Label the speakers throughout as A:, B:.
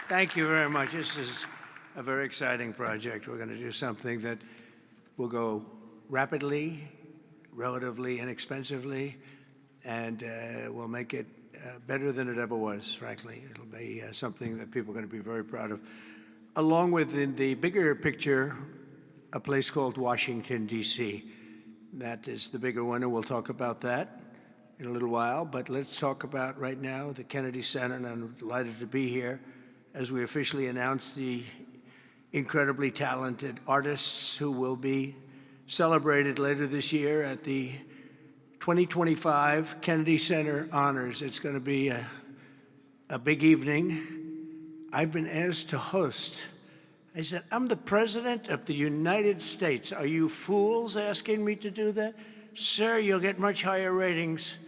A: Thank you very much. This is a very exciting project. We're going to do something that will go rapidly, relatively inexpensively, and we'll make it better than it ever was, frankly. It'll be something that people are going to be very proud of. Along with, in the bigger picture, a place called Washington, D.C. That is the bigger one, and we'll talk about that in a little while. But let's talk about right now the Kennedy Center, and I'm delighted to be here as we officially announce the incredibly talented artists who will be celebrated later this year at the 2025 Kennedy Center Honors. It's going to be a big evening. I've been asked to host. I said, I'm the President of the United States. Are you fools asking me to do that? Sir, you'll get much higher ratings.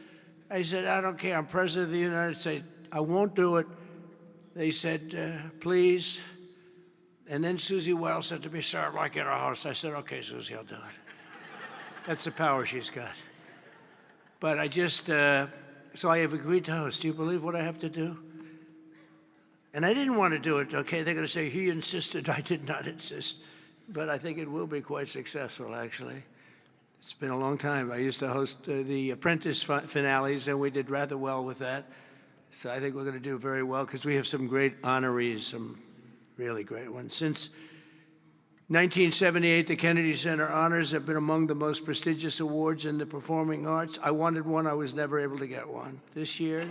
A: I said, I don't care. I'm President of the United States. I won't do it. They said, please. And then Susie Wells said to me, sir, I'd like you to host. I said, okay, Susie, I'll do it. That's the power she's got. But I just, so I have agreed to host. Do you believe what I have to do? And I didn't want to do it, okay? They're going to say, he insisted. I did not insist. But I think it will be quite successful, actually. It's been a long time. I used to host the Apprentice finales, and we did rather well with that. So I think we're going to do very well because we have some great honorees, some really great ones. Since 1978, the Kennedy Center Honors have been among the most prestigious awards in the performing arts. I wanted one. I was never able to get one. This year,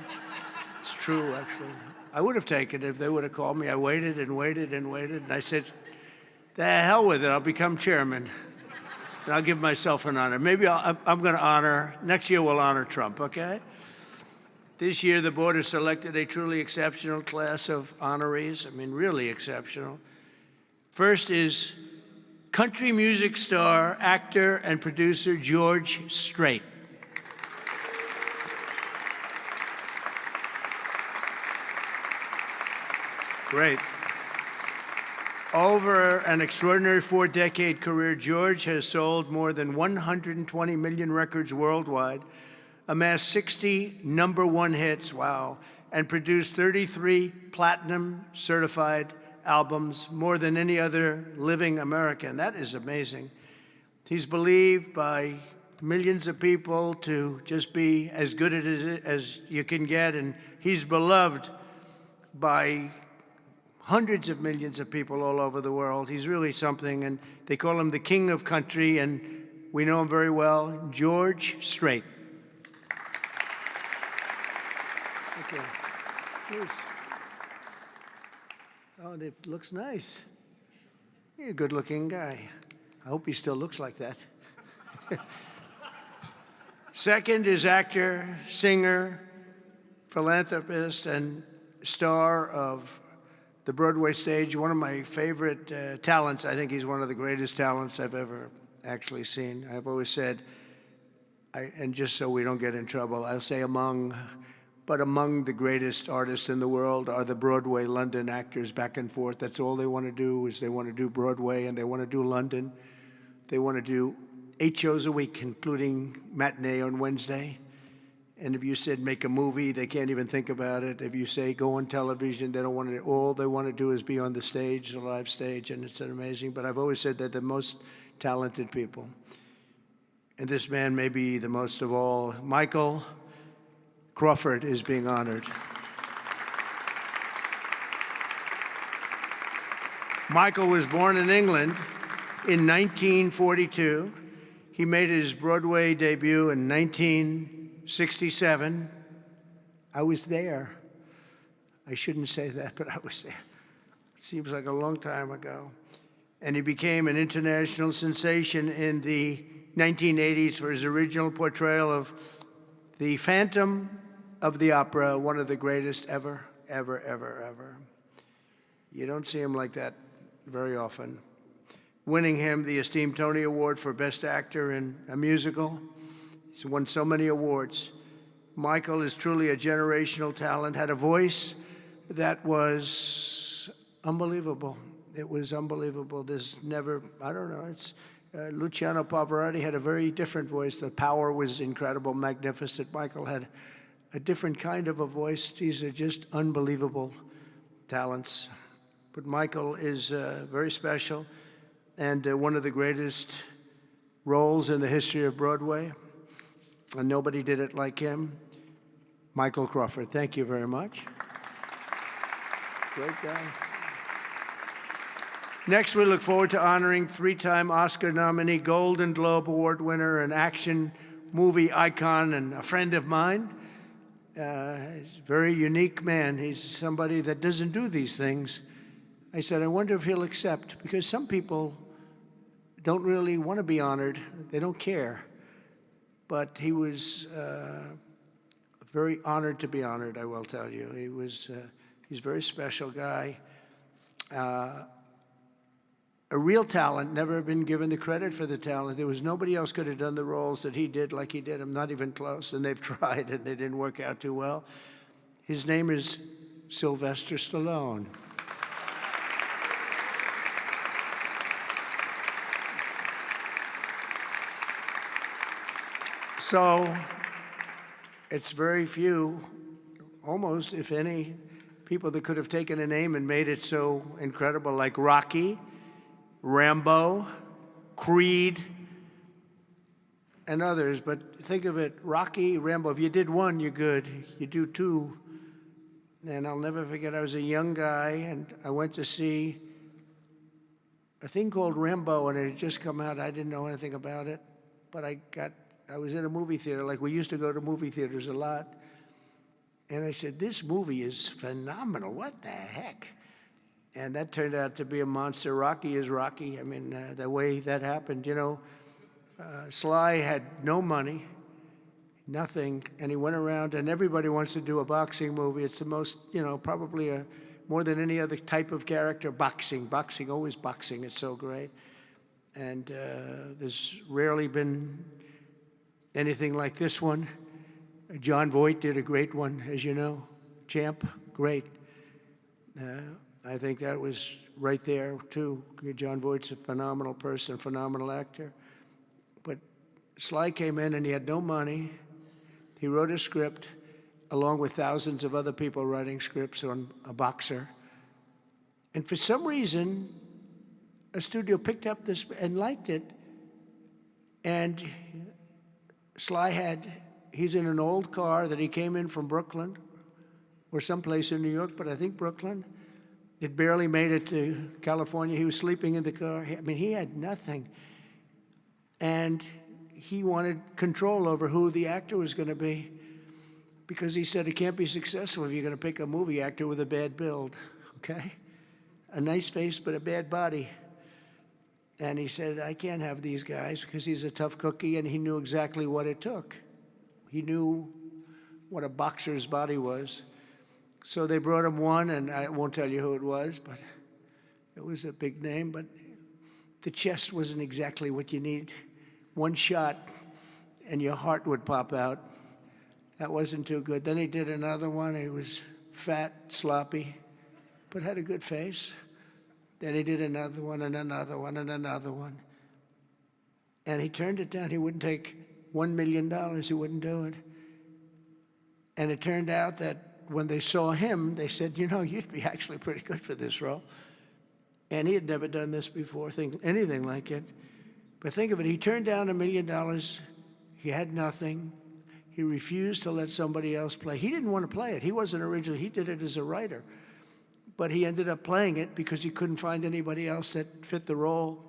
A: it's true, actually. I would have taken it if they would have called me. I waited and waited and waited, and I said, the hell with it. I'll become chairman, and I'll give myself an honor. Maybe I'm going to honor, next year we'll honor Trump, okay? This year, the board has selected a truly exceptional class of honorees. I mean, really exceptional. First is country music star, actor, and producer George Strait. Great. Over an extraordinary 4-decade career, George has sold more than 120 million records worldwide, amassed 60 #1 hits, wow, and produced 33 platinum certified albums, more than any other living American. That is amazing. He's believed by millions of people to just be as good as you can get, and he's beloved by hundreds of millions of people all over the world. He's really something, and they call him the king of country, and we know him very well, George Strait. Okay. Please. Oh, it looks nice. You're a good-looking guy. I hope he still looks like that. Second is actor, singer, philanthropist, and star of the Broadway stage. One of my favorite talents. I think he's one of the greatest talents I've ever actually seen. I've always said, and just so we don't get in trouble, I'll say among the greatest artists in the world are the Broadway London actors back and forth. That's all they want to do is they want to do Broadway and they want to do London. They want to do 8 shows a week, including matinee on Wednesday. And if you said make a movie, they can't even think about it. If you say go on television, they don't want to. All they want to do is be on the stage, the live stage, and it's amazing. But I've always said they're the most talented people. And this man may be the most of all. Michael Crawford is being honored. Michael was born in England in 1942. He made his Broadway debut in 1967. I was there. I shouldn't say that, but I was there. Seems like a long time ago. And he became an international sensation in the 1980s for his original portrayal of the Phantom of the Opera, one of the greatest ever, ever, ever, ever. You don't see him like that very often. Winning him the esteemed Tony Award for Best Actor in a Musical. He's won so many awards. Michael is truly a generational talent, had a voice that was unbelievable. It was unbelievable. There's never, I don't know, it's Luciano Pavarotti had a very different voice. The power was incredible, magnificent. Michael had a different kind of a voice. These are just unbelievable talents. But Michael is very special and one of the greatest roles in the history of Broadway, and nobody did it like him. Michael Crawford, thank you very much. Great guy. Next, we look forward to honoring three-time Oscar nominee, Golden Globe Award winner, an action movie icon, and a friend of mine. He's a very unique man. He's somebody that doesn't do these things. I said, I wonder if he'll accept, because some people don't really want to be honored. They don't care. But he was very honored to be honored, I will tell you. He's a very special guy. A real talent, never been given the credit for the talent. There was nobody else could have done the roles that he did like he did. I'm not even close, and they've tried, and they didn't work out too well. His name is Sylvester Stallone. So it's very few, almost, if any, people that could have taken a name and made it so incredible, like Rocky, Rambo, Creed, and others. But think of it, Rocky, Rambo, if you did one, you're good. You do two. And I'll never forget, I was a young guy, and I went to see a thing called Rambo, and it had just come out. I didn't know anything about it, but I was in a movie theater, like we used to go to movie theaters a lot. And I said, this movie is phenomenal. What the heck? And that turned out to be a monster. Rocky is Rocky. I mean, the way that happened, you know, Sly had no money, nothing, and he went around, and everybody wants to do a boxing movie. It's the most, you know, probably more than any other type of character, boxing, always boxing. It's so great. And there's rarely been anything like this one. John Voight did a great one, as you know. Champ, great. I think that was right there, too. John Voight's a phenomenal person, phenomenal actor. But Sly came in, and he had no money. He wrote a script, along with thousands of other people writing scripts on a boxer. And for some reason, a studio picked up this and liked it. And Sly he's in an old car that he came in from Brooklyn, or someplace in New York, but I think Brooklyn. It barely made it to California. He was sleeping in the car. I mean, he had nothing. And he wanted control over who the actor was going to be, because he said it can't be successful if you're going to pick a movie actor with a bad build, okay? A nice face, but a bad body. And he said, I can't have these guys, because he's a tough cookie, and he knew exactly what it took. He knew what a boxer's body was. So they brought him one, and I won't tell you who it was, but it was a big name. But the chest wasn't exactly what you need. One shot, and your heart would pop out. That wasn't too good. Then he did another one. He was fat, sloppy, but had a good face. Then he did another one, and another one, and another one. And he turned it down. He wouldn't take $1 million. He wouldn't do it. And it turned out that when they saw him, they said, you know, you'd be actually pretty good for this role. And he had never done this before, anything like it. But think of it, he turned down $1 million. He had nothing. He refused to let somebody else play. He didn't want to play it. He wasn't originally, he did it as a writer. But he ended up playing it because he couldn't find anybody else that fit the role.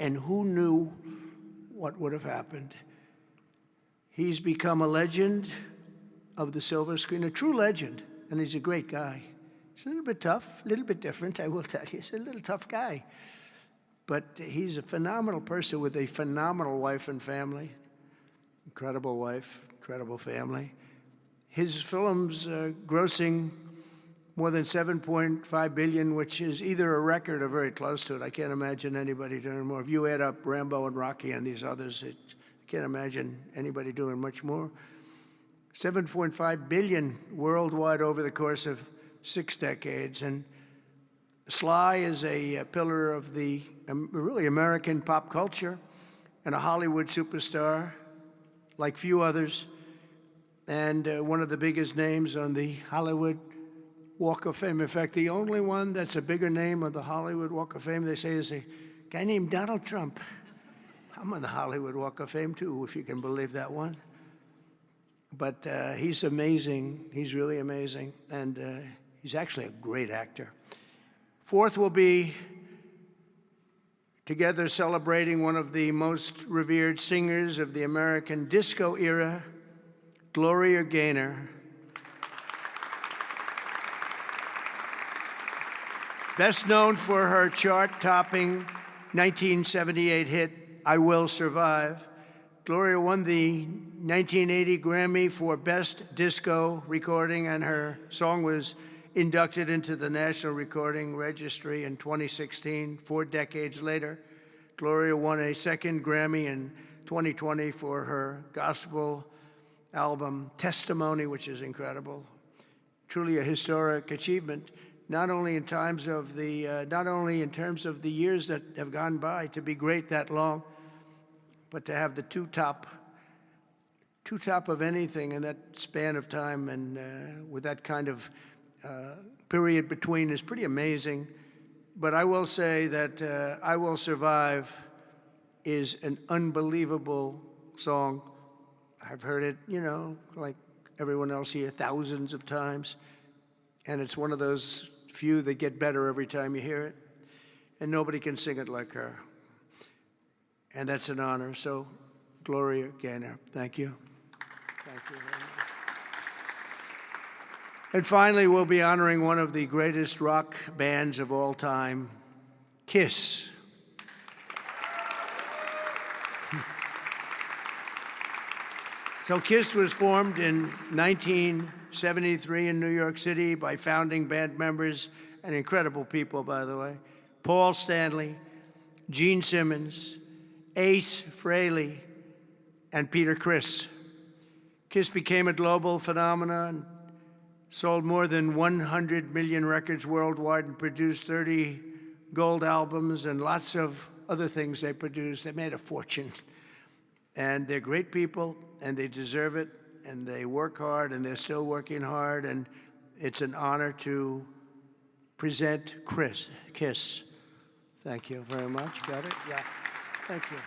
A: And who knew what would have happened? He's become a legend of the silver screen, a true legend, and he's a great guy. He's a little bit tough, a little bit different, I will tell you. He's a little tough guy. But he's a phenomenal person with a phenomenal wife and family. Incredible wife, incredible family. His films grossing more than $7.5 billion, which is either a record or very close to it. I can't imagine anybody doing more. If you add up Rambo and Rocky and these others, I can't imagine anybody doing much more. $7.5 billion worldwide over the course of 6 decades. And Sly is a pillar of the really American pop culture and a Hollywood superstar like few others, and one of the biggest names on the Hollywood Walk of Fame. In fact, the only one that's a bigger name of the Hollywood Walk of Fame, they say, is a guy named Donald Trump. I'm on the Hollywood Walk of Fame, too, if you can believe that one. But he's amazing. He's really amazing. And he's actually a great actor. Fourth will be together celebrating one of the most revered singers of the American disco era, Gloria Gaynor. Best known for her chart-topping 1978 hit, I Will Survive, Gloria won the 1980 Grammy for Best Disco Recording, and her song was inducted into the National Recording Registry in 2016. 4 decades later, Gloria won a second Grammy in 2020 for her gospel album, Testimony, which is incredible. Truly a historic achievement. Not only in terms of the years that have gone by to be great that long, but to have the two top of anything in that span of time, and with that kind of period between, is pretty amazing. But I will say that I Will Survive is an unbelievable song. I've heard it, like everyone else here, thousands of times. And it's one of those few that get better every time you hear it. And nobody can sing it like her. And that's an honor. So, Gloria Gaynor, thank you. Thank you very much. And finally, we'll be honoring one of the greatest rock bands of all time, Kiss. So Kiss was formed in 1973 in New York City by founding band members, and incredible people, by the way, Paul Stanley, Gene Simmons, Ace Frehley, and Peter Criss. Kiss became a global phenomenon, sold more than 100 million records worldwide, and produced 30 gold albums and lots of other things they produced. They made a fortune. And they're great people, and they deserve it, and they work hard, and they're still working hard, and it's an honor to present Kiss. Thank you very much. Got it? Yeah. Thank you.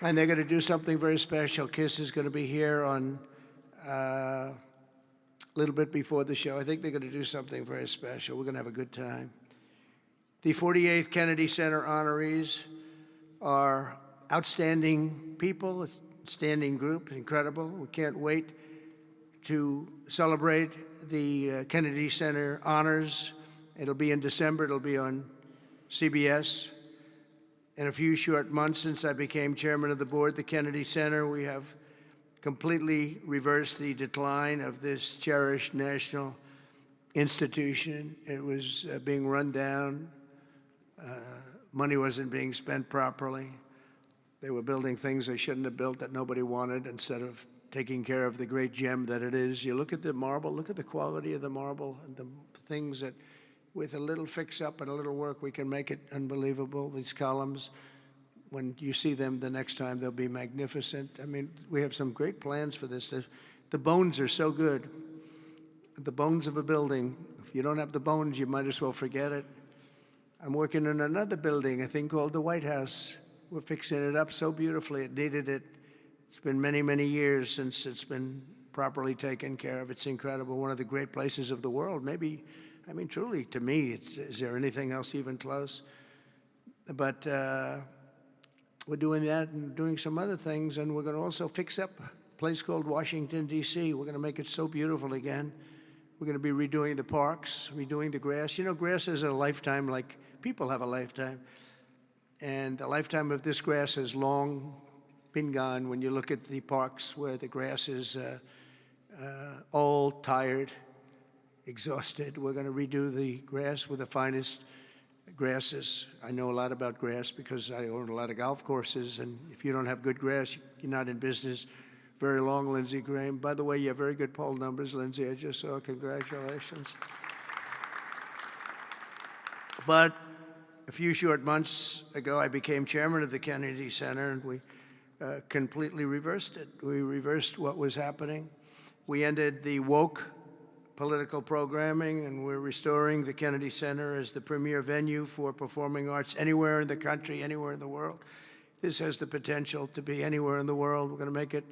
A: And they're going to do something very special. Kiss is going to be here on a little bit before the show. I think they're going to do something very special. We're going to have a good time. The 48th Kennedy Center honorees are outstanding people, a standing group, incredible. We can't wait to celebrate the Kennedy Center honors. It'll be in December. It'll be on CBS. In a few short months since I became chairman of the board, the Kennedy Center, we have completely reversed the decline of this cherished national institution. It was being run down. Money wasn't being spent properly. They were building things they shouldn't have built that nobody wanted, instead of taking care of the great gem that it is. You look at the marble, look at the quality of the marble, and the things that, with a little fix-up and a little work, we can make it unbelievable. These columns, when you see them the next time, they'll be magnificent. I mean, we have some great plans for this. The bones are so good. The bones of a building, if you don't have the bones, you might as well forget it. I'm working in another building, a thing called the White House. We're fixing it up so beautifully. It needed it. It's been many, many years since it's been properly taken care of. It's incredible. One of the great places of the world. Maybe, I mean, truly, to me, is there anything else even close? But we're doing that and doing some other things, and we're going to also fix up a place called Washington, D.C. We're going to make it so beautiful again. We're going to be redoing the parks, redoing the grass. You know, grass is a lifetime, like people have a lifetime. And the lifetime of this grass has long been gone when you look at the parks where the grass is old, tired, exhausted. We're going to redo the grass with the finest grasses. I know a lot about grass because I own a lot of golf courses, and if you don't have good grass, you're not in business very long, Lindsey Graham. By the way, you have very good poll numbers, Lindsey. I just saw. Congratulations. But a few short months ago, I became chairman of the Kennedy Center, and we completely reversed it. We reversed what was happening. We ended the woke political programming, and we're restoring the Kennedy Center as the premier venue for performing arts anywhere in the country, anywhere in the world. This has the potential to be anywhere in the world. We're going to make it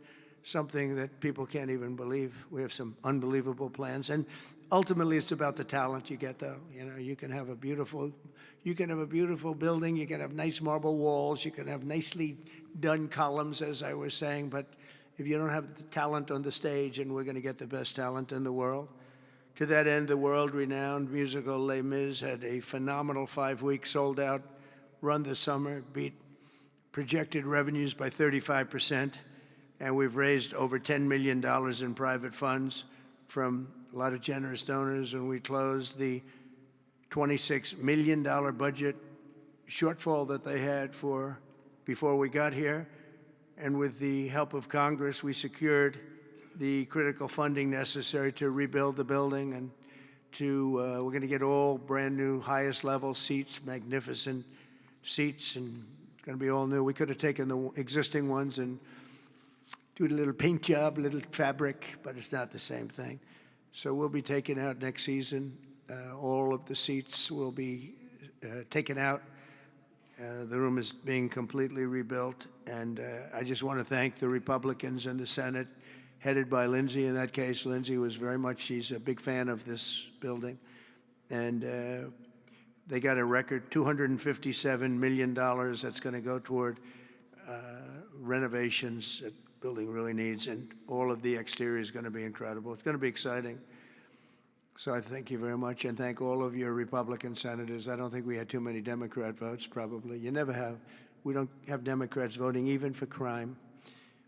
A: something that people can't even believe. We have some unbelievable plans, and ultimately, it's about the talent you get. Though, you can have a beautiful building. You can have nice marble walls. You can have nicely done columns, as I was saying. But if you don't have the talent on the stage, and we're going to get the best talent in the world. To that end, the world-renowned musical Les Mis had a phenomenal 5-week sold-out run this summer, beat projected revenues by 35%, and we've raised over $10 million in private funds from a lot of generous donors, and we closed the $26 million budget shortfall that they had before we got here. And with the help of Congress, we secured the critical funding necessary to rebuild the building, and we're going to get all brand new, highest level seats, magnificent seats, and it's going to be all new. We could have taken the existing ones and do a little paint job, a little fabric, but it's not the same thing. So we'll be taking out next season. All of the seats will be taken out. The room is being completely rebuilt, and I just want to thank the Republicans in the Senate, headed by Lindsey in that case. Lindsey was she's a big fan of this building, and they got a record $257 million that's going to go toward renovations that the building really needs, and all of the exterior is going to be incredible. It's going to be exciting. So I thank you very much, and thank all of your Republican senators. I don't think we had too many Democrat votes, probably. You never have. We don't have Democrats voting even for crime.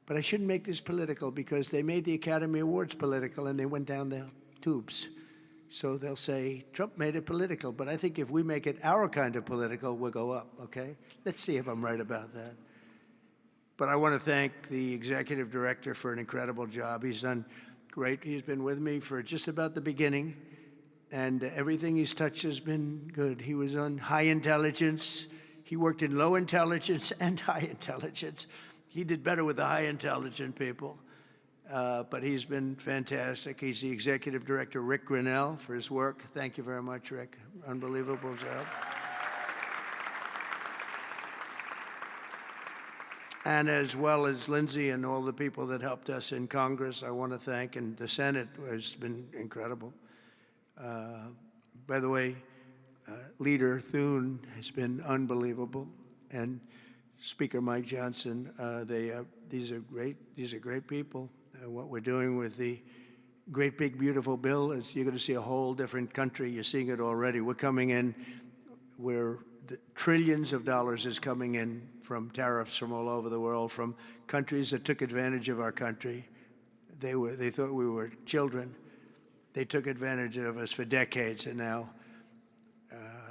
A: But I shouldn't make this political, because they made the Academy Awards political and they went down the tubes. So they'll say, Trump made it political. But I think if we make it our kind of political, we'll go up, okay? Let's see if I'm right about that. But I want to thank the executive director for an incredible job. He's done great. He's been with me for just about the beginning, and everything he's touched has been good. He was on high intelligence. He worked in low intelligence and high intelligence. He did better with the high intelligent people, but he's been fantastic. He's the executive director, Rick Grinnell, for his work. Thank you very much, Rick. Unbelievable job. And as well as Lindsey and all the people that helped us in Congress, I want to thank, and the Senate has been incredible. By the way, Leader Thune has been unbelievable, and Speaker Mike Johnson. These are great people. What we're doing with the great big beautiful bill is you're going to see a whole different country. You're seeing it already. We're coming in where the trillions of dollars is coming in from tariffs from all over the world, from countries that took advantage of our country. They thought we were children. They took advantage of us for decades, and now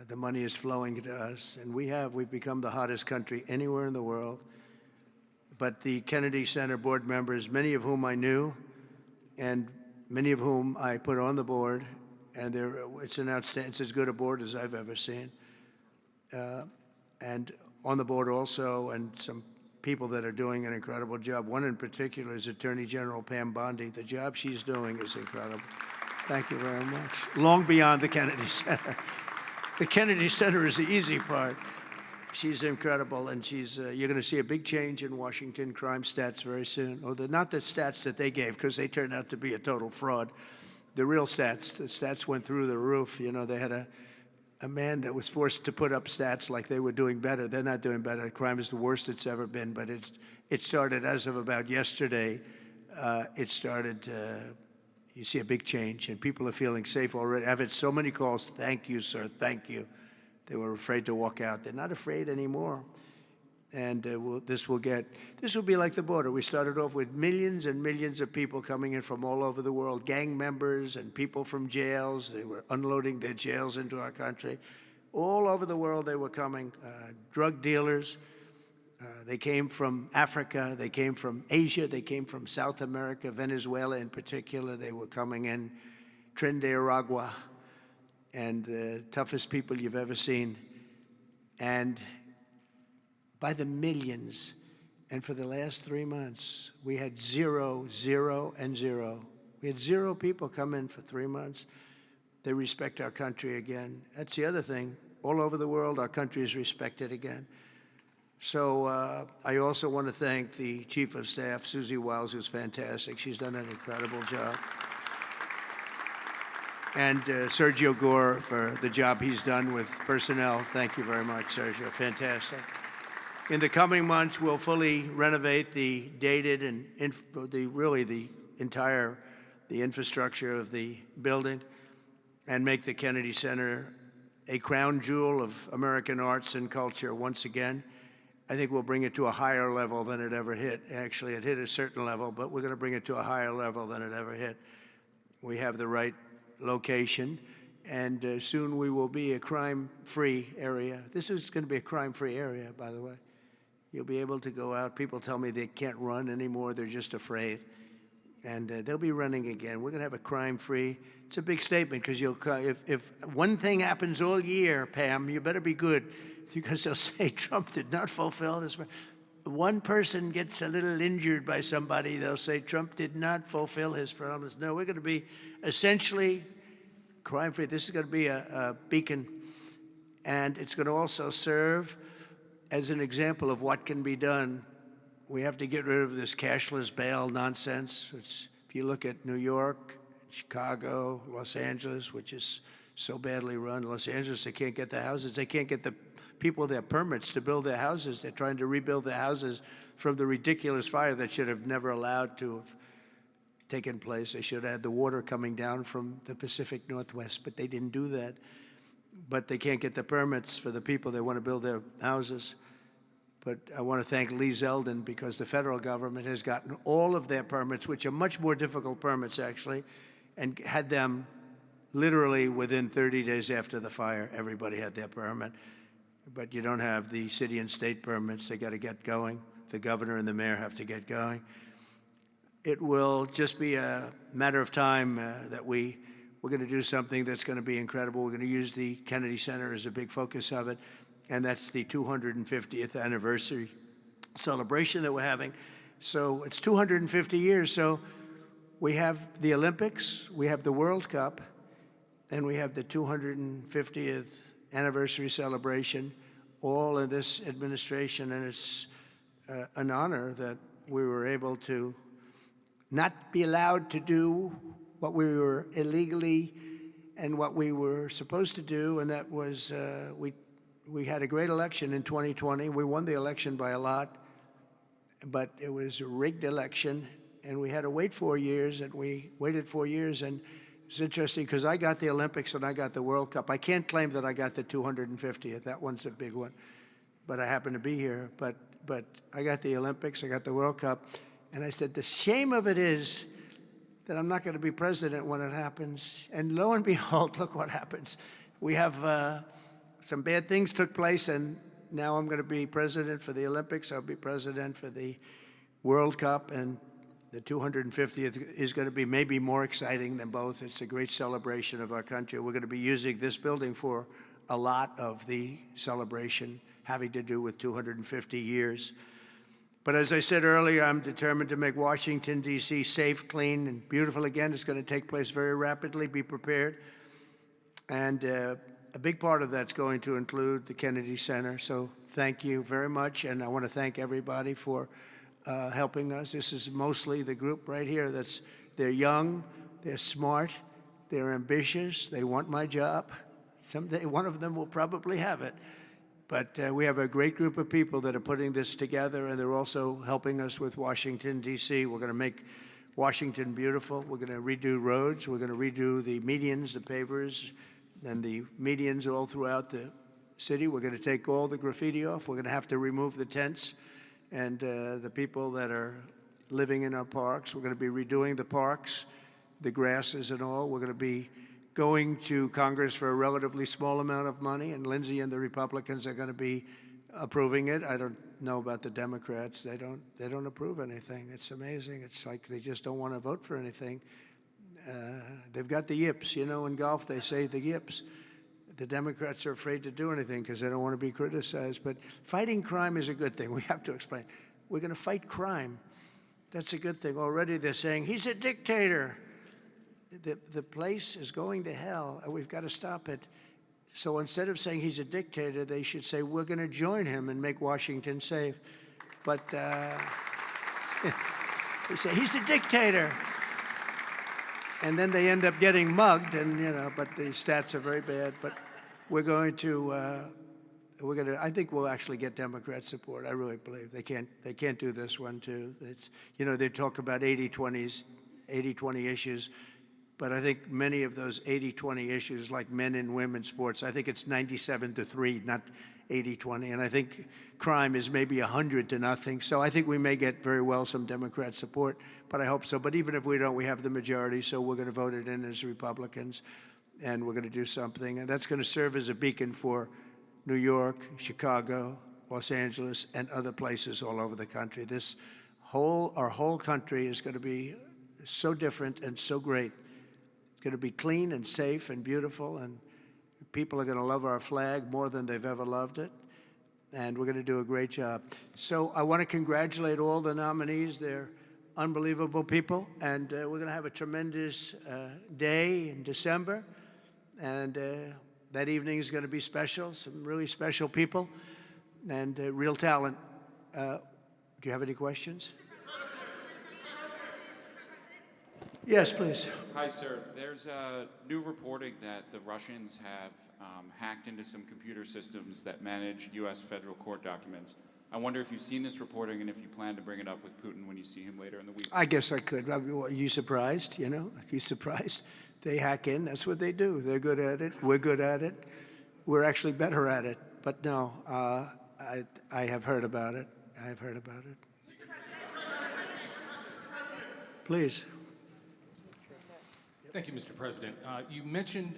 A: the money is flowing to us, and we've become the hottest country anywhere in the world. But the Kennedy Center board members, many of whom I knew, and many of whom I put on the board, and it's as good a board as I've ever seen. And on the board also, and some people that are doing an incredible job. One in particular is Attorney General Pam Bondi. The job she's doing is incredible. Thank you very much. Long beyond the Kennedy Center. The Kennedy Center is the easy part. She's incredible, and you're going to see a big change in Washington crime stats very soon. Not the stats that they gave, because they turned out to be a total fraud. The real stats, the stats went through the roof. They had a man that was forced to put up stats like they were doing better. They're not doing better. Crime is the worst it's ever been, but it started as of about yesterday. You see a big change, and people are feeling safe already. I've had so many calls, thank you, sir, thank you. They were afraid to walk out. They're not afraid anymore. And this will be like the border. We started off with millions and millions of people coming in from all over the world, gang members and people from jails. They were unloading their jails into our country. All over the world they were coming, drug dealers. They came from Africa. They came from Asia. They came from South America, Venezuela in particular. They were coming in, Trinidad, and the toughest people you've ever seen. And by the millions. And for the last 3 months, we had 0, 0, and 0. We had 0 people come in for 3 months. They respect our country again. That's the other thing. All over the world, our country is respected again. So I also want to thank the Chief of Staff, Susie Wiles, who's fantastic. She's done an incredible job. And Sergio Gore for the job he's done with personnel. Thank you very much, Sergio. Fantastic. In the coming months, we'll fully renovate the dated and the infrastructure of the building and make the Kennedy Center a crown jewel of American arts and culture once again. I think we'll bring it to a higher level than it ever hit. Actually, it hit a certain level, but we're going to bring it to a higher level than it ever hit. We have the right location, and soon we will be a crime-free area. This is going to be a crime-free area, by the way. You'll be able to go out. People tell me they can't run anymore. They're just afraid. And they'll be running again. We're going to have a crime-free. It's a big statement because if one thing happens all year, Pam, you better be good because they'll say Trump did not fulfill this. One person gets a little injured by somebody, they'll say Trump did not fulfill his promise. No, we're going to be essentially crime-free. This is going to be a beacon, and it's going to also serve as an example of what can be done. We have to get rid of this cashless bail nonsense. If you look at New York, Chicago, Los Angeles, which is so badly run. Los Angeles, they can't get the houses. They can't get the people their permits to build their houses. They're trying to rebuild their houses from the ridiculous fire that should have never allowed to have taken place. They should have had the water coming down from the Pacific Northwest, but they didn't do that. But they can't get the permits for the people that want to build their houses. But I want to thank Lee Zeldin because the federal government has gotten all of their permits, which are much more difficult permits, actually, and had them literally within 30 days after the fire. Everybody had their permit. But you don't have the city and state permits. They got to get going. The governor and the mayor have to get going. It will just be a matter of time that we're going to do something that's going to be incredible. We're going to use the Kennedy Center as a big focus of it, and that's the 250th anniversary celebration that we're having. So it's 250 years. So we have the Olympics, we have the World Cup, and we have the 250th anniversary celebration, all in this administration, and it's an honor that we were able to not be allowed to do what we were illegally and what we were supposed to do, and that was we had a great election in 2020. We won the election by a lot, but it was a rigged election, and we had to wait 4 years, and we waited 4 years, and it's interesting because I got the Olympics and I got the World Cup. I can't claim that I got the 250th. That one's a big one, but I happen to be here. But I got the Olympics, I got the World Cup, and I said the shame of it is that I'm not going to be president when it happens. And lo and behold, look what happens. We have some bad things took place, and now I'm going to be president for the Olympics. I'll be president for the World Cup, and the 250th is going to be maybe more exciting than both. It's a great celebration of our country. We're going to be using this building for a lot of the celebration having to do with 250 years. But as I said earlier, I'm determined to make Washington, D.C. safe, clean, and beautiful again. It's going to take place very rapidly. Be prepared. And a big part of that's going to include the Kennedy Center. So thank you very much. And I want to thank everybody for helping us. This is mostly the group right here. They're young, they're smart, they're ambitious, they want my job. Someday one of them will probably have it. But we have a great group of people that are putting this together, and they're also helping us with Washington, D.C. We're going to make Washington beautiful. We're going to redo roads. We're going to redo the medians, the pavers, and the medians all throughout the city. We're going to take all the graffiti off. We're going to have to remove the tents and the people that are living in our parks. We're going to be redoing the parks, the grasses and all. We're going to be going to Congress for a relatively small amount of money, and Lindsey and the Republicans are going to be approving it. I don't know about the Democrats. They don't approve anything. It's amazing. It's like they just don't want to vote for anything. They've got the yips. You know, in golf they say the yips. The Democrats are afraid to do anything because they don't want to be criticized. But fighting crime is a good thing. We have to explain. We're going to fight crime. That's a good thing. Already they're saying, he's a dictator. the place is going to hell, and we've got to stop it. So instead of saying he's a dictator, they should say, we're going to join him and make Washington safe. But they say, he's a dictator. And then they end up getting mugged, and, but the stats are very bad. But we're going to, I think we'll actually get Democrat support. I really believe they can't do this one too. It's, they talk about 80-20 issues, but I think many of those 80-20 issues, like men and women's sports, I think it's 97-3, not 80-20. And I think crime is maybe 100-0. So I think we may get very well some Democrat support, but I hope so. But even if we don't, we have the majority, so we're going to vote it in as Republicans, and we're going to do something. And that's going to serve as a beacon for New York, Chicago, Los Angeles, and other places all over the country. Our whole country is going to be so different and so great. It's going to be clean and safe and beautiful, and people are going to love our flag more than they've ever loved it, and we're going to do a great job. So I want to congratulate all the nominees. They're unbelievable people, and we're going to have a tremendous day in December, and that evening is going to be special, some really special people, and real talent. Do you have any questions? Yes, please.
B: Hi, sir. There's new reporting that the Russians have hacked into some computer systems that manage U.S. federal court documents. I wonder if you've seen this reporting and if you plan to bring it up with Putin when you see him later in the week.
A: I guess I could. Are you surprised? Are you surprised? They hack in. That's what they do. They're good at it. We're good at it. We're actually better at it. But no, I have heard about it. I have heard about it. Please.
C: Thank you, Mr. President. You mentioned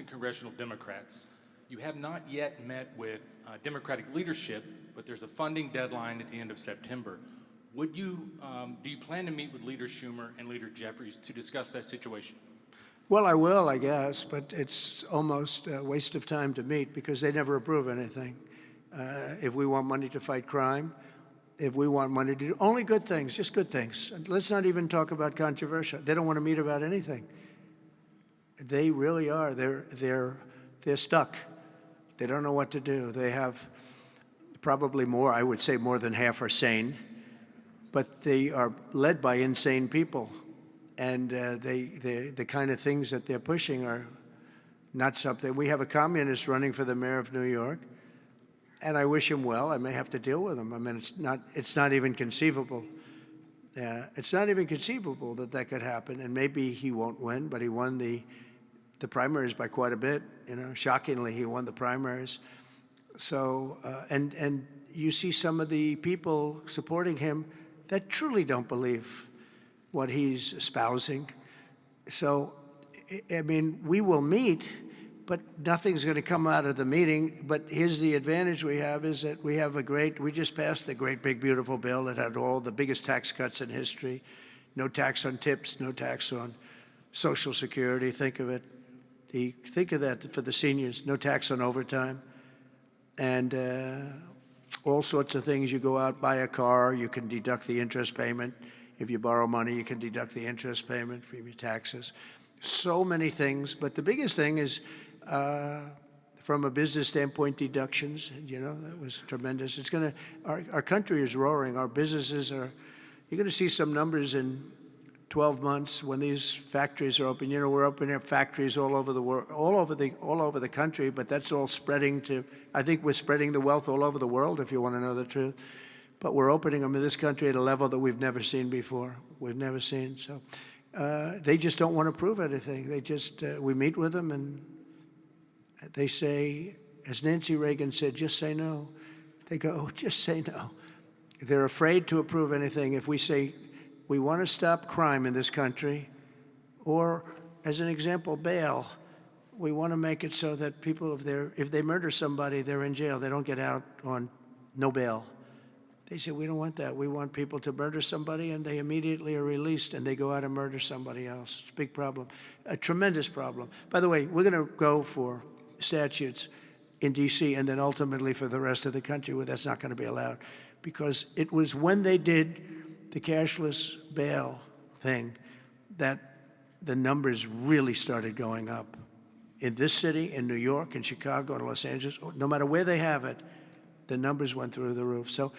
C: congressional Democrats. You have not yet met with Democratic leadership, but there's a funding deadline at the end of September. Do you plan to meet with Leader Schumer and Leader Jeffries to discuss that situation?
A: Well, I will, I guess, but it's almost a waste of time to meet because they never approve anything. If we want money to fight crime, if we want money to do only good things, just good things. Let's not even talk about controversial. They don't want to meet about anything. They really are. They're stuck. They don't know what to do. They have probably more, I would say more than half are sane, but they are led by insane people. And the kind of things that they're pushing are not something. We have a communist running for the mayor of New York, and I wish him well. I may have to deal with him. I mean, it's not even conceivable. It's not even conceivable that could happen. And maybe he won't win, but he won the primaries by quite a bit. Shockingly, he won the primaries. So, and you see some of the people supporting him that truly don't believe what he's espousing. So, I mean, we will meet, but nothing's going to come out of the meeting. But here's the advantage we have is that we just passed a great, big, beautiful bill that had all the biggest tax cuts in history. No tax on tips, no tax on Social Security. Think of it. Think of that for the seniors. No tax on overtime. And all sorts of things. You go out, buy a car, you can deduct the interest payment. If you borrow money, you can deduct the interest payment from your taxes. So many things, but the biggest thing is, from a business standpoint, deductions. That was tremendous. It's going to, our country is roaring. Our businesses are. You're going to see some numbers in 12 months when these factories are open. We're opening up factories all over the world, all over the country. But that's all spreading to. I think we're spreading the wealth all over the world, if you want to know the truth. But we're opening them in this country at a level that we've never seen before. We've never seen. So they just don't want to prove anything. They just, we meet with them and they say, as Nancy Reagan said, just say no. They go, just say no. They're afraid to approve anything. If we say, we want to stop crime in this country, or as an example, bail, we want to make it so that people, if they murder somebody, they're in jail. They don't get out on no bail. They say, we don't want that. We want people to murder somebody and they immediately are released and they go out and murder somebody else. It's a big problem, a tremendous problem. By the way, we're going to go for statutes in D.C. and then ultimately for the rest of the country where that's not going to be allowed. Because it was when they did the cashless bail thing that the numbers really started going up. In this city, in New York, in Chicago, in Los Angeles, no matter where they have it, the numbers went through the roof. So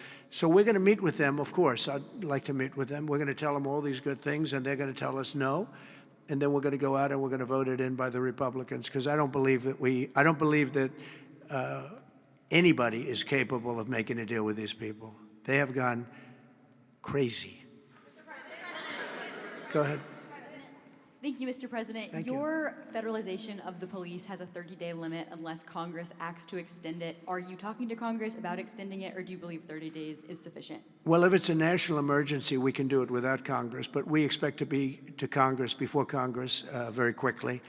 A: we're going to meet with them, of course. I'd like to meet with them. We're going to tell them all these good things, and they're going to tell us no. And then we're going to go out and we're going to vote it in by the Republicans, because I don't believe that anybody is capable of making a deal with these people. They have gone crazy. Go ahead.
D: Thank you, Mr. President.
A: Thank you.
D: Your federalization of the police has a 30-day limit unless Congress acts to extend it. Are you talking to Congress about extending it, or do you believe 30 days is sufficient?
A: Well, if it's a national emergency, we can do it without Congress, but we expect to be to Congress, before Congress, very quickly.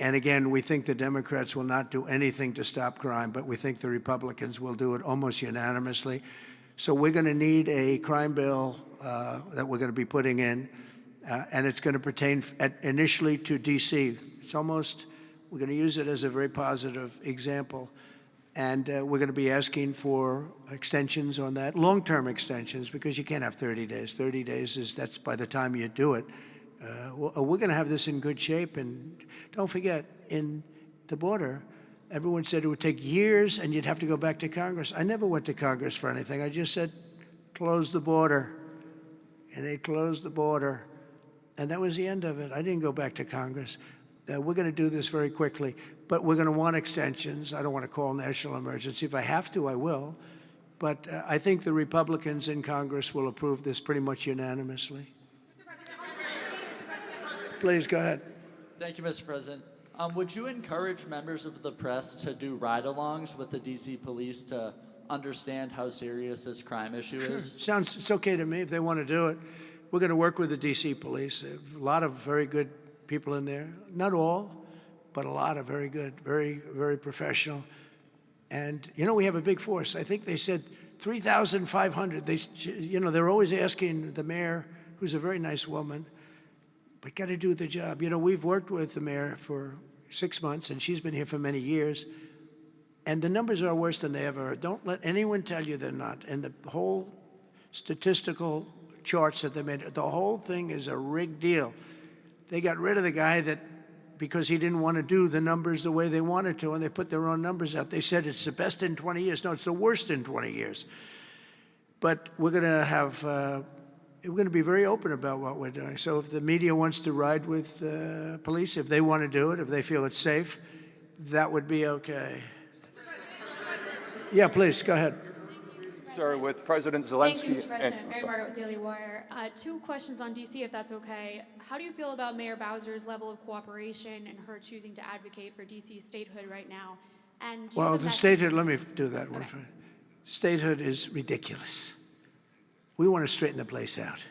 A: And again, we think the Democrats will not do anything to stop crime, but we think the Republicans will do it almost unanimously. So we're going to need a crime bill that we're going to be putting in, and it's going to pertain initially to D.C. We're going to use it as a very positive example. And we're going to be asking for extensions on that, long-term extensions, because you can't have 30 days. 30 days that's by the time you do it. We're going to have this in good shape. And don't forget, in the border, everyone said it would take years and you'd have to go back to Congress. I never went to Congress for anything. I just said, close the border. And they closed the border. And that was the end of it. I didn't go back to Congress. We're going to do this very quickly, but we're going to want extensions. I don't want to call national emergency. If I have to, I will. But I think the Republicans in Congress will approve this pretty much unanimously. Please, go ahead.
E: Thank you, Mr. President. Would you encourage members of the press to do ride-alongs with the D.C. police to understand how serious this crime issue is?
A: It's okay to me if they want to do it. We're going to work with the D.C. police. A lot of very good people in there. Not all, but a lot of very good, very, very professional. And, we have a big force. I think they said 3,500. They're always asking the mayor, who's a very nice woman, but got to do the job. We've worked with the mayor for 6 months, and she's been here for many years. And the numbers are worse than they ever are. Don't let anyone tell you they're not. And the whole statistical charts that they made, the whole thing is a rigged deal. They got rid of the guy because he didn't want to do the numbers the way they wanted to, and they put their own numbers out. They said it's the best in 20 years. No, it's the worst in 20 years. But we're going to be very open about what we're doing. So if the media wants to ride with police, if they want to do it, if they feel it's safe, that would be okay. Yeah, please, go ahead.
F: Sir, with President Zelensky.
G: Thank you, Mr. President. Mary Margaret with Daily Wire. 2 questions on D.C., if that's okay. How do you feel about Mayor Bowser's level of cooperation and her choosing to advocate for D.C. statehood right now? And
A: The statehood, let me do that one. Okay. Statehood is ridiculous. We want to straighten the place out.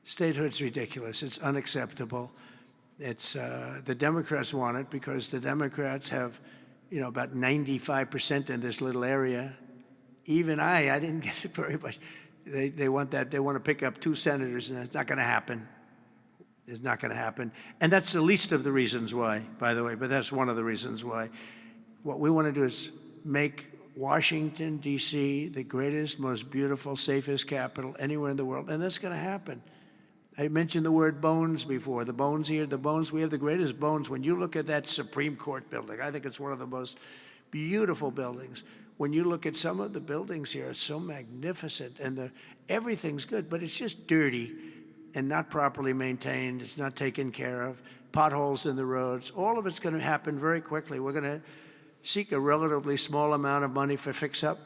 A: Statehood's ridiculous. It's unacceptable. It's the Democrats want it because the Democrats have, about 95% in this little area. Even I didn't get it very much. They want that. They want to pick up 2 senators, and it's not going to happen. It's not going to happen. And that's the least of the reasons why, by the way, but that's one of the reasons why. What we want to do is make Washington, D.C., the greatest, most beautiful, safest capital anywhere in the world, and that's going to happen. I mentioned the word bones before. The bones here, we have the greatest bones. When you look at that Supreme Court building, I think it's one of the most beautiful buildings. When you look at some of the buildings here, it's so magnificent, and everything's good, but it's just dirty and not properly maintained. It's not taken care of. Potholes in the roads. All of it's going to happen very quickly. We're going to seek a relatively small amount of money for fix-up,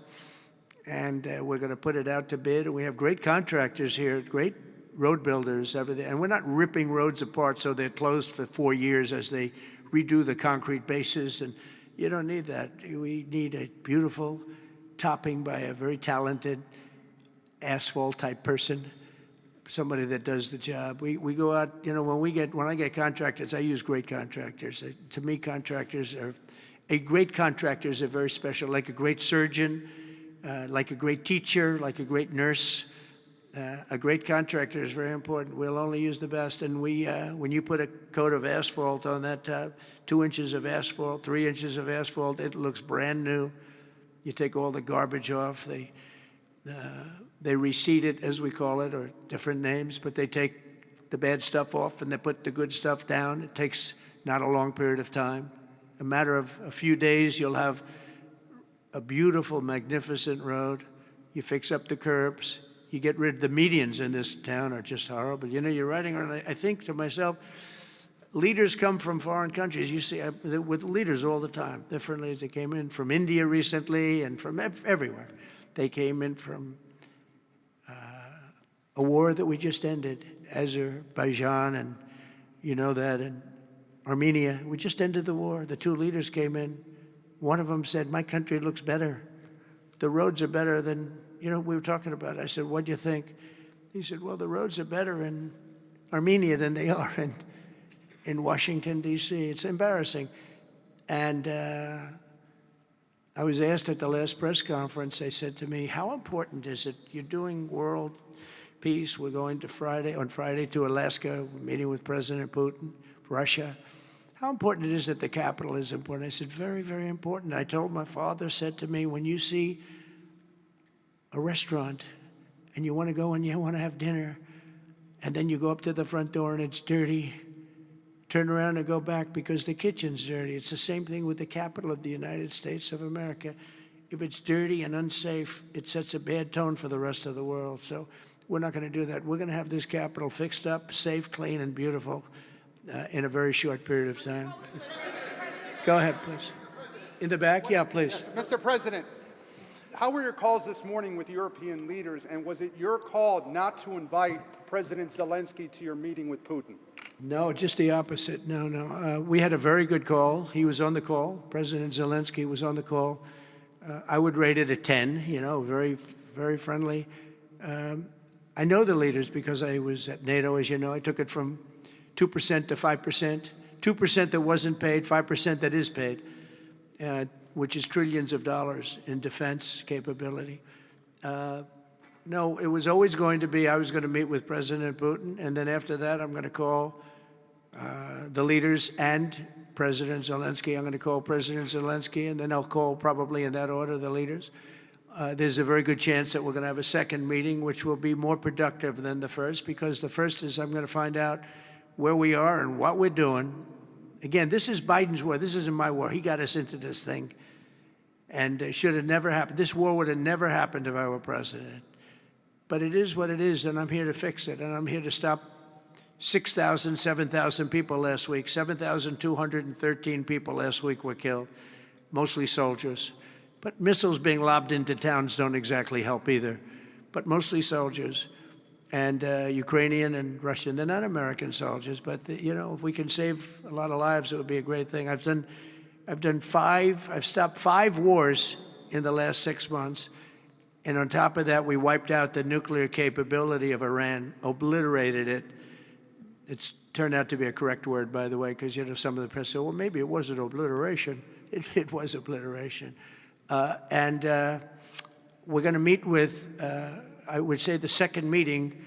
A: and we're going to put it out to bid. And we have great contractors here, great road builders, everything. And we're not ripping roads apart so they're closed for 4 years as they redo the concrete bases. And you don't need that. We need a beautiful topping by a very talented asphalt-type person, somebody that does the job. We go out, when I get contractors, I use great contractors. To me, a great contractor is very special, like a great surgeon, like a great teacher, like a great nurse. A great contractor is very important. We'll only use the best. And when you put a coat of asphalt on that top, 2 inches of asphalt, 3 inches of asphalt, it looks brand new. You take all the garbage off. They reseed it, as we call it, or different names, but they take the bad stuff off and they put the good stuff down. It takes not a long period of time. A matter of a few days, you'll have a beautiful, magnificent road. You fix up the curbs. You get rid of the medians in this town are just horrible. You know, you're riding around, I think to myself, leaders come from foreign countries. You see, with leaders all the time, different leaders. They came in from India recently and from everywhere. They came in from a war that we just ended, Azerbaijan, and you know that, and Armenia. We just ended the war. The two leaders came in. One of them said, my country looks better. The roads are better than, you know, we were talking about it. I said, what do you think? He said, well, the roads are better in Armenia than they are in Washington, D.C. It's embarrassing. And I was asked at the last press conference, they said to me, how important is it? You're doing world peace. We're going to on Friday to Alaska, meeting with President Putin, Russia. How important it is that the capital is important? I said, very, very important. I told my father, said to me, when you see a restaurant and you want to go and you want to have dinner, and then you go up to the front door and it's dirty, turn around and go back because the kitchen's dirty. It's the same thing with the capital of the United States of America. If it's dirty and unsafe, it sets a bad tone for the rest of the world. So we're not going to do that. We're going to have this capital fixed up, safe, clean, and beautiful in a very short period of time. Go ahead, please. In the back? Yeah, please.
H: Yes, Mr. President, how were your calls this morning with European leaders, and was it your call not to invite President Zelensky to your meeting with Putin?
A: No, just the opposite. No. We had a very good call. He was on the call. President Zelensky was on the call. I would rate it a 10, you know, very, very friendly. I know the leaders because I was at NATO, as you know. I took it from 2% to 5%, 2% that wasn't paid, 5% that is paid, which is trillions of dollars in defense capability. No, it was always going to be, I was going to meet with President Putin, and then after that, I'm going to call the leaders and President Zelensky. I'm going to call President Zelensky, and then I'll call, probably in that order, the leaders. There's a very good chance that we're going to have a second meeting, which will be more productive than the first, because the first is I'm going to find out where we are and what we're doing. Again, this is Biden's war. This isn't my war. He got us into this thing. And it should have never happened. This war would have never happened if I were president. But it is what it is, and I'm here to fix it. And I'm here to stop 6,000, 7,000 people last week. 7,213 people last week were killed, mostly soldiers. But missiles being lobbed into towns don't exactly help either, but mostly soldiers. And Ukrainian and Russian. They're not American soldiers, but you know, if we can save a lot of lives, it would be a great thing. I've stopped 5 wars in the last 6 months, and on top of that, we wiped out the nuclear capability of Iran, obliterated it. It's turned out to be a correct word, by the way, because you know some of the press said, well, maybe it wasn't obliteration. It was obliteration, and we're going to meet with. I would say the second meeting,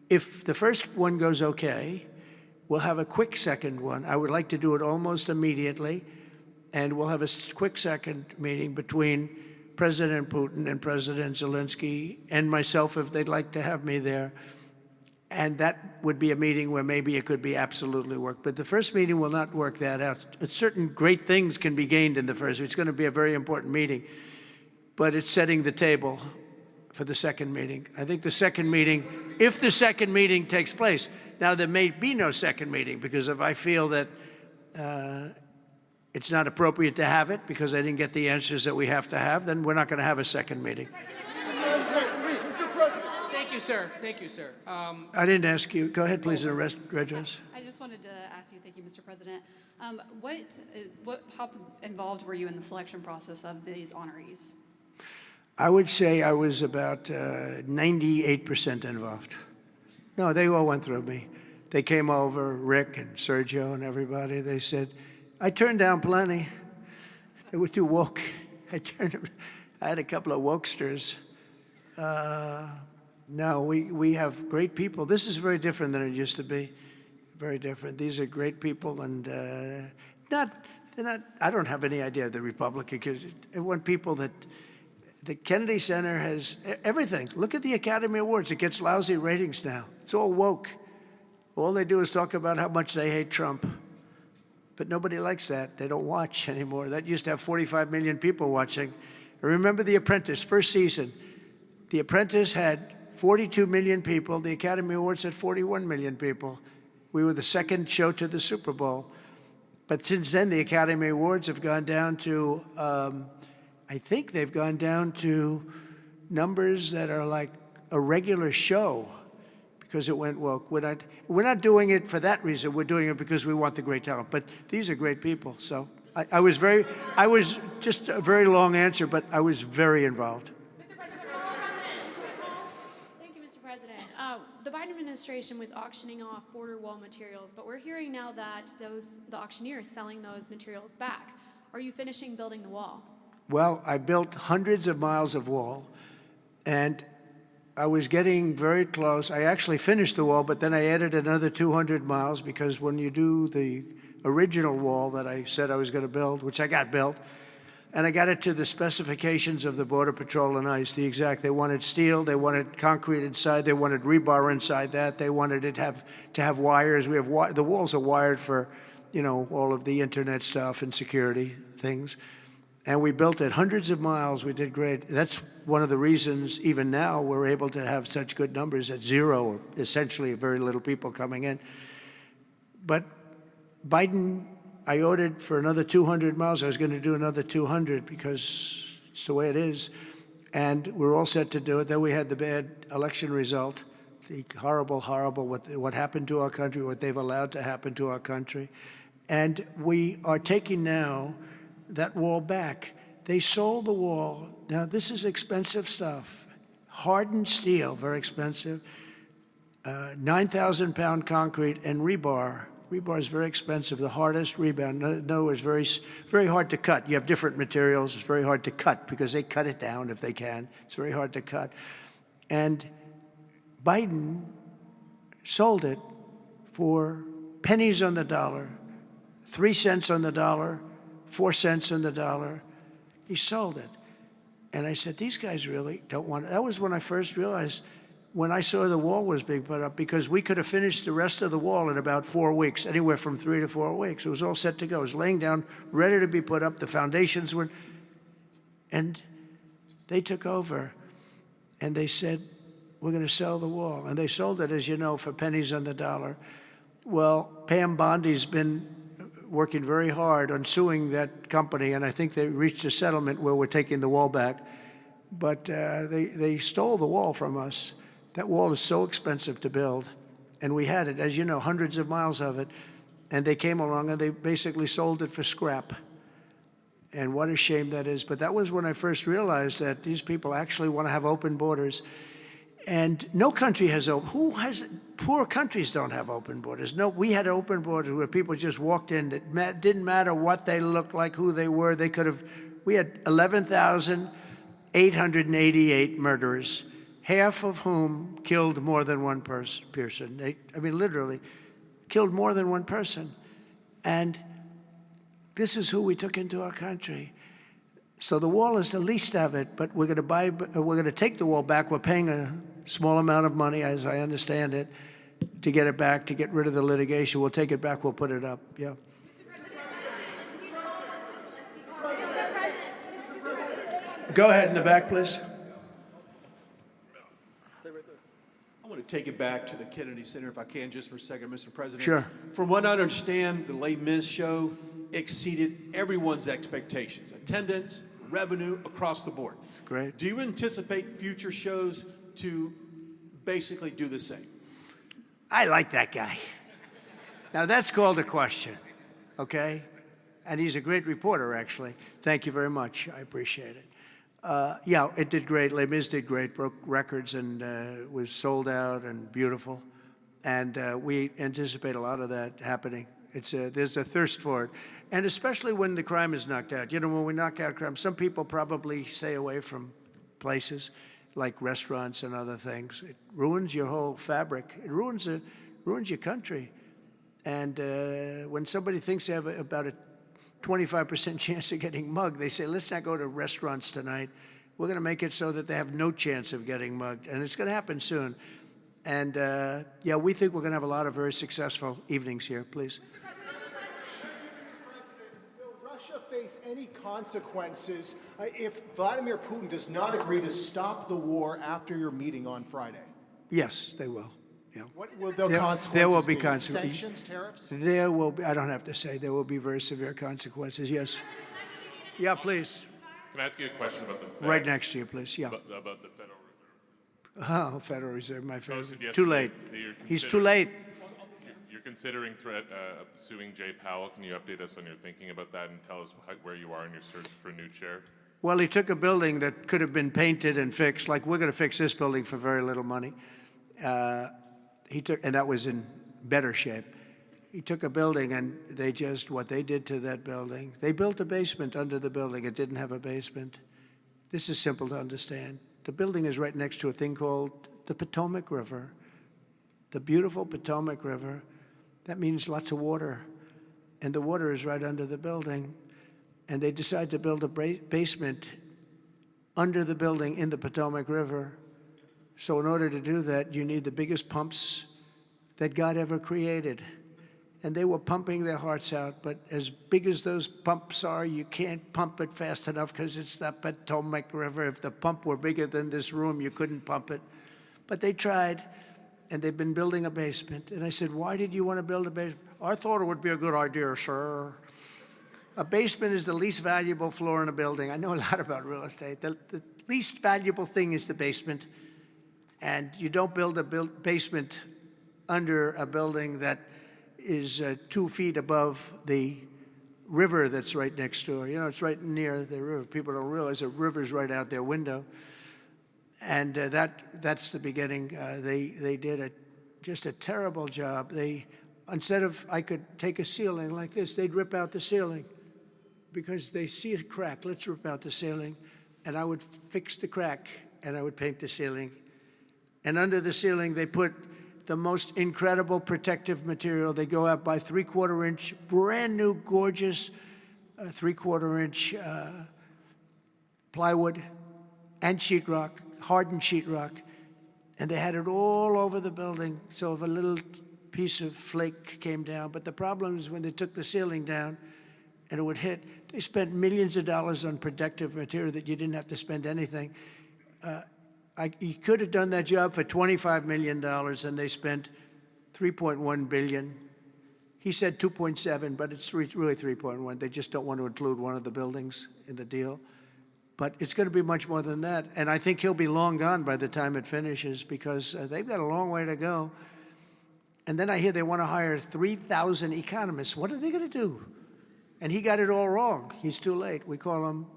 A: if the first one goes okay, we'll have a quick second one. I would like to do it almost immediately, and we'll have a quick second meeting between President Putin and President Zelensky and myself, if they'd like to have me there. And that would be a meeting where maybe it could be absolutely work. But the first meeting will not work that out. Certain great things can be gained in the first. It's going to be a very important meeting, but it's setting the table for the second meeting. I think the second meeting, if the second meeting takes place, now there may be no second meeting, because if I feel that it's not appropriate to have it because I didn't get the answers that we have to have, then we're not going to have a second meeting.
I: Thank you, sir. Thank you, sir.
A: I didn't ask you. Go ahead, please, Redress.
D: I just wanted to ask you, thank you, Mr. President. How involved were you in the selection process of these honorees?
A: I would say I was about 98% involved. No, they all went through me. They came over, Rick and Sergio and everybody. They said, I turned down plenty. They were too woke. I had a couple of wokesters. No, we have great people. This is very different than it used to be. Very different. These are great people, and they're not. I don't have any idea of the Republican, because I want people that. The Kennedy Center has everything. Look at the Academy Awards. It gets lousy ratings now. It's all woke. All they do is talk about how much they hate Trump. But nobody likes that. They don't watch anymore. That used to have 45 million people watching. I remember The Apprentice, first season. The Apprentice had 42 million people. The Academy Awards had 41 million people. We were the second show to the Super Bowl. But since then, the Academy Awards have gone down to, I think they've gone down to numbers that are like a regular show because it went woke. We're not doing it for that reason. We're doing it because we want the great talent. But these are great people. So I was just a very long answer, but I was very involved.
G: Thank you, Mr. President. The Biden administration was auctioning off border wall materials, but we're hearing now that the auctioneer is selling those materials back. Are you finishing building the wall?
A: Well, I built hundreds of miles of wall, and I was getting very close. I actually finished the wall, but then I added another 200 miles because when you do the original wall that I said I was going to build, which I got built, and I got it to the specifications of the Border Patrol and ICE, the exact. They wanted steel, they wanted concrete inside, they wanted rebar inside that, they wanted it to have wires. We have the walls are wired for, all of the internet stuff and security things. And we built it hundreds of miles. We did great. That's one of the reasons, even now, we're able to have such good numbers at zero, or essentially very little people coming in. But Biden, I ordered for another 200 miles. I was going to do another 200 because it's the way it is. And we're all set to do it. Then we had the bad election result, the horrible, what happened to our country, what they've allowed to happen to our country. And we are taking now that wall back. They sold the wall. Now, this is expensive stuff. Hardened steel, very expensive. 9,000-pound concrete and rebar. Rebar is very expensive, the hardest rebound. No, it's very hard to cut. You have different materials. It's very hard to cut because they cut it down if they can. It's very hard to cut. And Biden sold it for pennies on the dollar, 3 cents on the dollar, 4 cents on the dollar. He sold it. And I said, these guys really don't want it. That was when I first realized, when I saw the wall was being put up, because we could have finished the rest of the wall in about 4 weeks, anywhere from 3 to 4 weeks. It was all set to go. It was laying down, ready to be put up. The foundations were, and they took over, and they said, we're going to sell the wall. And they sold it, as you know, for pennies on the dollar. Well, Pam Bondi's been working very hard on suing that company, and I think they reached a settlement where we're taking the wall back. But they stole the wall from us. That wall is so expensive to build, and we had it, as you know, hundreds of miles of it, and they came along and they basically sold it for scrap. And what a shame that is. But that was when I first realized that these people actually want to have open borders. And no country has poor countries don't have open borders. No, we had open borders where people just walked in. It didn't matter what they looked like, who they were. We had 11,888 murderers, half of whom killed more than one person. Literally killed more than one person. And this is who we took into our country. So the wall is the least of it, but we're going to take the wall back. We're paying a small amount of money, as I understand it, to get it back, to get rid of the litigation. We'll take it back. We'll put it up. Yeah. Go ahead in the back, please.
J: I want to take it back to the Kennedy Center, if I can, just for a second, Mr. President.
A: Sure.
J: From what I understand, the Les Mis show exceeded everyone's expectations. Attendance, revenue, across the board.
A: Great.
J: Do you anticipate future shows to basically do the same?
A: I like that guy. Now, that's called a question, okay? And he's a great reporter, actually. Thank you very much. I appreciate it. Yeah, it did great. Les Mis did great, broke records, and was sold out and beautiful. And we anticipate a lot of that happening. There's a thirst for it. And especially when the crime is knocked out. When we knock out crime, some people probably stay away from places like restaurants and other things. It ruins your whole fabric. It ruins your country. And when somebody thinks they have about a 25% chance of getting mugged, they say, let's not go to restaurants tonight. We're going to make it so that they have no chance of getting mugged. And it's going to happen soon. And yeah, we think we're going to have a lot of very successful evenings here. Please.
K: Will Russia face any consequences if Vladimir Putin does not agree to stop the war after your meeting on Friday?
A: Yes, they will. Yeah.
K: What will the consequences
A: There will be
K: be?
A: consequences.
K: Sanctions, tariffs?
A: There will be, I don't have to say, there will be very severe consequences, yes. Yeah, please.
L: Can I ask you a question about the Fed?
A: Right next to you, please, yeah.
L: About the Federal Reserve.
A: Oh, Federal Reserve, my favorite.
L: Posted
A: Too
L: yesterday
A: late.
L: that you're
A: He's too late.
L: You're considering suing Jay Powell. Can you update us on your thinking about that and tell us where you are in your search for a new chair?
A: Well, he took a building that could have been painted and fixed, like we're going to fix this building for very little money. And that was in better shape. He took a building and what they did to that building, they built a basement under the building. It didn't have a basement. This is simple to understand. The building is right next to a thing called the Potomac River, the beautiful Potomac River. That means lots of water. And the water is right under the building. And they decide to build a basement under the building in the Potomac River. So in order to do that, you need the biggest pumps that God ever created. And they were pumping their hearts out, but as big as those pumps are, you can't pump it fast enough because it's the Potomac River. If the pump were bigger than this room, you couldn't pump it. But they tried, and they've been building a basement. And I said, why did you want to build a basement? I thought it would be a good idea, sir. A basement is the least valuable floor in a building. I know a lot about real estate. The least valuable thing is the basement. And you don't build a basement under a building that is 2 feet above the river that's right next door. You know, it's right near the river. People don't realize the river's right out their window. And that's the beginning. They did just a terrible job. Instead of, I could take a ceiling like this, they'd rip out the ceiling because they see a crack. Let's rip out the ceiling. And I would fix the crack, and I would paint the ceiling. And under the ceiling, they put the most incredible protective material. They go out by 3/4 inch, brand new, gorgeous 3/4 inch plywood and sheetrock, hardened sheetrock. And they had it all over the building. So if a little piece of flake came down, but the problem is when they took the ceiling down and it would hit, they spent millions of dollars on protective material that you didn't have to spend anything. He could have done that job for $25 million, and they spent $3.1 billion. He said 2.7, but it's really 3.1. They just don't want to include one of the buildings in the deal. But it's going to be much more than that. And I think he'll be long gone by the time it finishes because they've got a long way to go. And then I hear they want to hire 3,000 economists. What are they going to do? And he got it all wrong. He's too late. We call him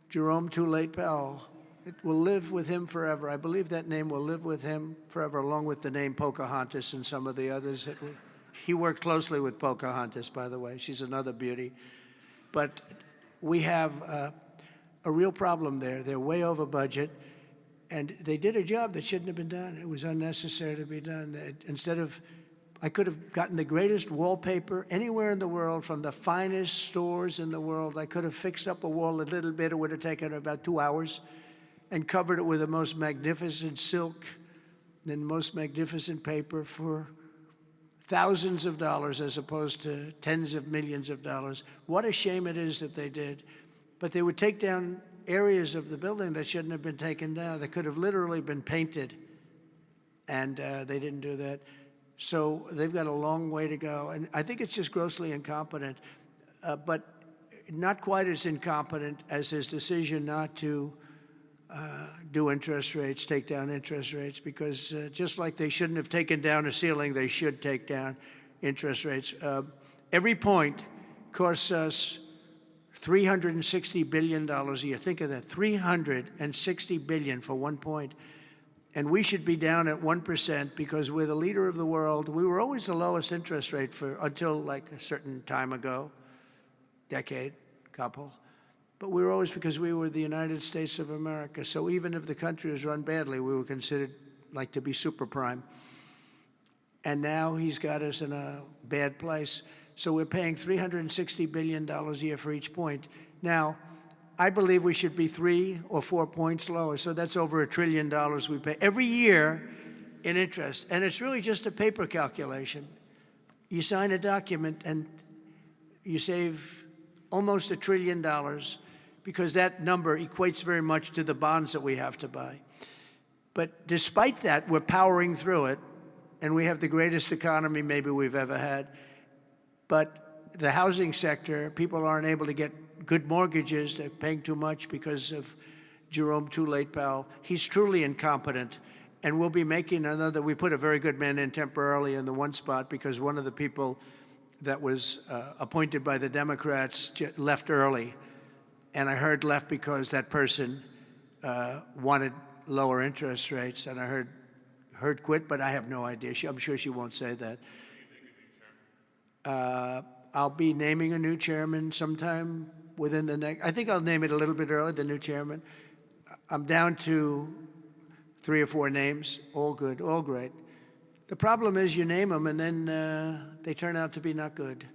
A: Jerome Too Late Powell. It will live with him forever. I believe that name will live with him forever, along with the name Pocahontas and some of the others. He worked closely with Pocahontas, by the way. She's another beauty. But we have a real problem there. They're way over budget, and they did a job that shouldn't have been done. It was unnecessary to be done. I could have gotten the greatest wallpaper anywhere in the world from the finest stores in the world. I could have fixed up a wall a little bit. It would have taken about 2 hours. And covered it with the most magnificent silk and most magnificent paper for thousands of dollars as opposed to tens of millions of dollars. What a shame it is that they did. But they would take down areas of the building that shouldn't have been taken down. They could have literally been painted, and they didn't do that. So they've got a long way to go. And I think it's just grossly incompetent, but not quite as incompetent as his decision not to do interest rates, take down interest rates, because just like they shouldn't have taken down a ceiling, they should take down interest rates. Every point costs us $360 billion a year. Think of that, $360 billion for 1 point. And we should be down at 1% because we're the leader of the world. We were always the lowest interest rate until like a certain time ago, decade, couple. But we were always, because we were the United States of America. So even if the country was run badly, we were considered like to be super prime. And now he's got us in a bad place. So we're paying $360 billion a year for each point. Now, I believe we should be 3 or 4 points lower. So that's over $1 trillion we pay. Every year, in interest. And it's really just a paper calculation. You sign a document and you save almost $1 trillion because that number equates very much to the bonds that we have to buy. But despite that, we're powering through it, and we have the greatest economy maybe we've ever had. But the housing sector, people aren't able to get good mortgages. They're paying too much because of Jerome Too Late Powell. He's truly incompetent. And we'll be making another, we put a very good man in temporarily in the one spot because one of the people that was appointed by the Democrats left early. And I heard left because that person wanted lower interest rates. And I heard quit, but I have no idea. I'm sure she won't say that. I'll be naming a new chairman sometime within the next, I think I'll name it a little bit early, the new chairman. I'm down to 3 or 4 names, all good, all great. The problem is you name them and then they turn out to be not good.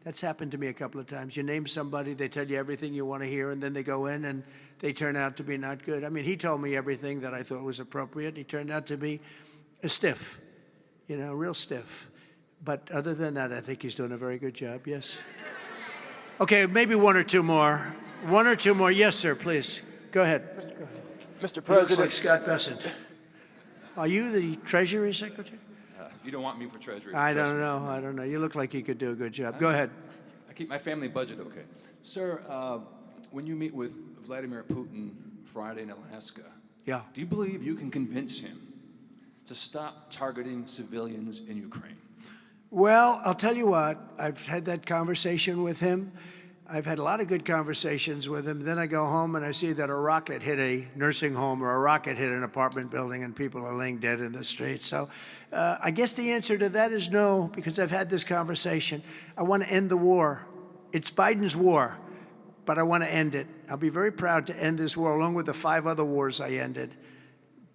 A: That's happened to me a couple of times. You name somebody, they tell you everything you want to hear, and then they go in and they turn out to be not good. I mean, he told me everything that I thought was appropriate. He turned out to be a stiff, you know, real stiff. But other than that, I think he's doing a very good job, yes. Okay, maybe 1 or 2 more. 1 or 2 more. Yes, sir, please. Go ahead.
F: Mr.
A: He looks
F: President,
A: like Scott Bessent. Are you the Treasury Secretary?
M: You don't want me for Treasury.
A: I
M: trust
A: don't
M: me.
A: know. I don't know. You look like you could do a good job. Go ahead.
M: I keep my family budget okay. Sir, when you meet with Vladimir Putin Friday in Alaska,
A: Yeah.
M: do you believe you can convince him to stop targeting civilians in Ukraine?
A: Well, I'll tell you what. I've had that conversation with him. I've had a lot of good conversations with him. Then I go home and I see that a rocket hit a nursing home or a rocket hit an apartment building and people are laying dead in the street. So I guess the answer to that is no, because I've had this conversation. I want to end the war. It's Biden's war, but I want to end it. I'll be very proud to end this war along with the 5 other wars I ended.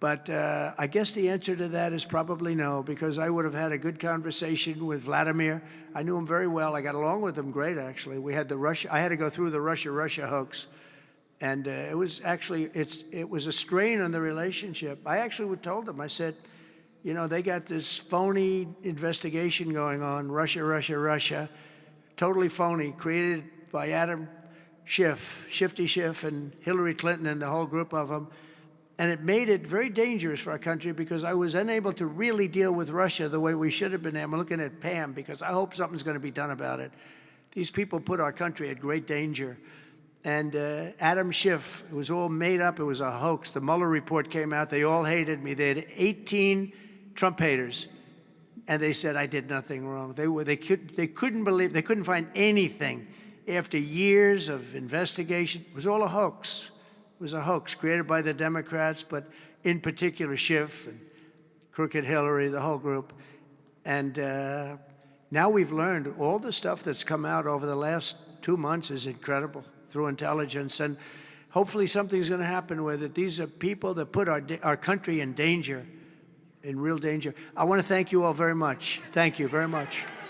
A: But I guess the answer to that is probably no, because I would have had a good conversation with Vladimir. I knew him very well. I got along with him great, actually. We had I had to go through the Russia hoax. And it was actually, it was a strain on the relationship. I actually told him, I said, you know, they got this phony investigation going on, Russia, totally phony, created by Adam Schiff, Shifty Schiff, and Hillary Clinton and the whole group of them. And it made it very dangerous for our country because I was unable to really deal with Russia the way we should have been. I'm looking at Pam because I hope something's going to be done about it. These people put our country at great danger. And Adam Schiff, it was all made up. It was a hoax. The Mueller report came out. They all hated me. They had 18 Trump haters. And they said I did nothing wrong. They couldn't believe, they couldn't find anything after years of investigation. It was all a hoax. It was a hoax created by the Democrats, but in particular Schiff and Crooked Hillary, the whole group. And now we've learned all the stuff that's come out over the last 2 months is incredible through intelligence. And hopefully something's going to happen with it. These are people that put our country in danger, in real danger. I want to thank you all very much. Thank you very much.